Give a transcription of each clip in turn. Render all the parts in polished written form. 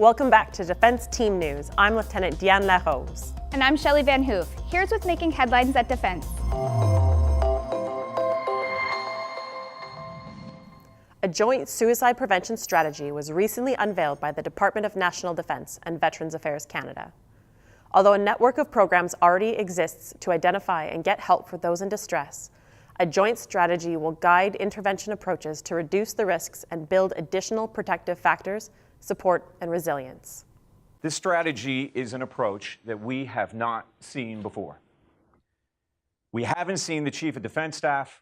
Welcome back to Defense Team News. I'm Lieutenant Diane Larose. And I'm Shelley Van Hoof. Here's what's making headlines at Defense. A joint suicide prevention strategy was recently unveiled by the Department of National Defence and Veterans Affairs Canada. Although a network of programs already exists to identify and get help for those in distress, a joint strategy will guide intervention approaches to reduce the risks and build additional protective factors, support, and resilience. This strategy is an approach that we have not seen before. We haven't seen the Chief of Defense Staff,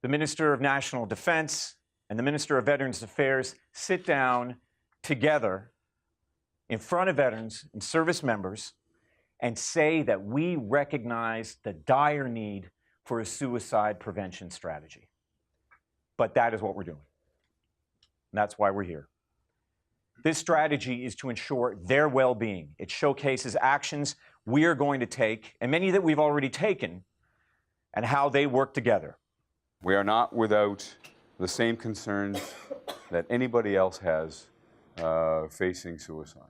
the Minister of National Defense, and the Minister of Veterans Affairs sit down together in front of veterans and service members and say that we recognize the dire need for a suicide prevention strategy. But that is what we're doing. And that's why we're here. This strategy is to ensure their well-being. It showcases actions we are going to take, and many that we've already taken, and how they work together. We are not without the same concerns that anybody else has facing suicide.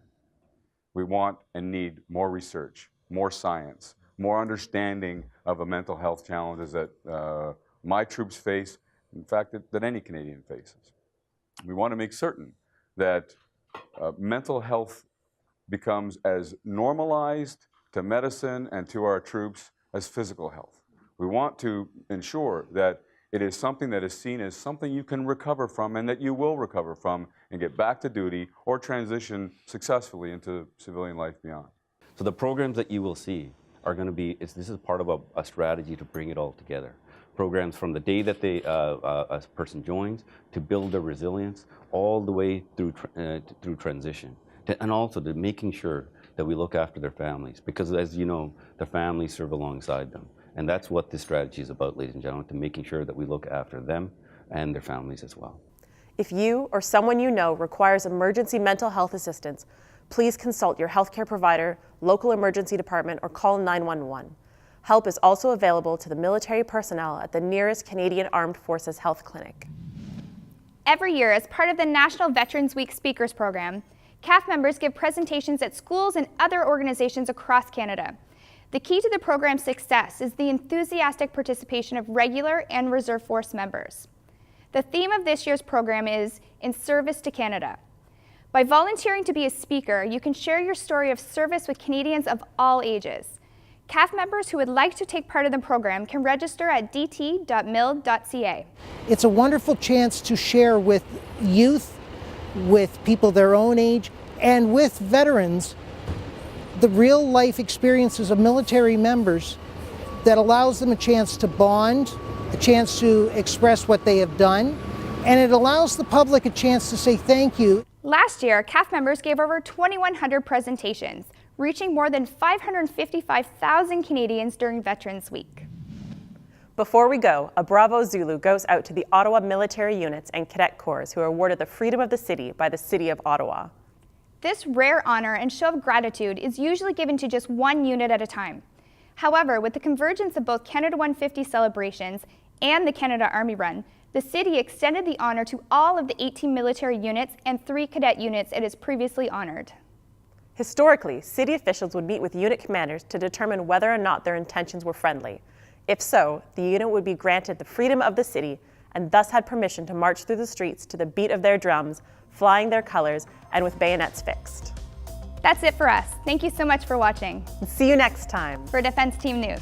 We want and need more research, more science, more understanding of the mental health challenges that my troops face, in fact, that any Canadian faces. We want to make certain that mental health becomes as normalized to medicine and to our troops as physical health. We want to ensure that it is something that is seen as something you can recover from and that you will recover from and get back to duty or transition successfully into civilian life beyond. So the programs that you will see are going to be, this is part of a strategy to bring it all together. Programs from the day that a person joins to build their resilience all the way through transition. And also to making sure that we look after their families, because as you know, their families serve alongside them. And that's what this strategy is about, ladies and gentlemen, to making sure that we look after them and their families as well. If you or someone you know requires emergency mental health assistance, please consult your healthcare provider, local emergency department, or call 911. Help is also available to the military personnel at the nearest Canadian Armed Forces Health Clinic. Every year, as part of the National Veterans Week Speakers Program, CAF members give presentations at schools and other organizations across Canada. The key to the program's success is the enthusiastic participation of regular and reserve force members. The theme of this year's program is In Service to Canada. By volunteering to be a speaker, you can share your story of service with Canadians of all ages. CAF members who would like to take part in the program can register at dt.mil.ca. It's a wonderful chance to share with youth, with people their own age, and with veterans the real life experiences of military members that allows them a chance to bond, a chance to express what they have done, and it allows the public a chance to say thank you. Last year, CAF members gave over 2,100 presentations, reaching more than 555,000 Canadians during Veterans Week. Before we go, a Bravo Zulu goes out to the Ottawa military units and cadet corps who are awarded the Freedom of the City by the City of Ottawa. This rare honor and show of gratitude is usually given to just one unit at a time. However, with the convergence of both Canada 150 celebrations and the Canada Army Run, the city extended the honor to all of the 18 military units and 3 cadet units it has previously honored. Historically, city officials would meet with unit commanders to determine whether or not their intentions were friendly. If so, the unit would be granted the freedom of the city and thus had permission to march through the streets to the beat of their drums, flying their colors, and with bayonets fixed. That's it for us. Thank you so much for watching. See you next time for Defense Team News.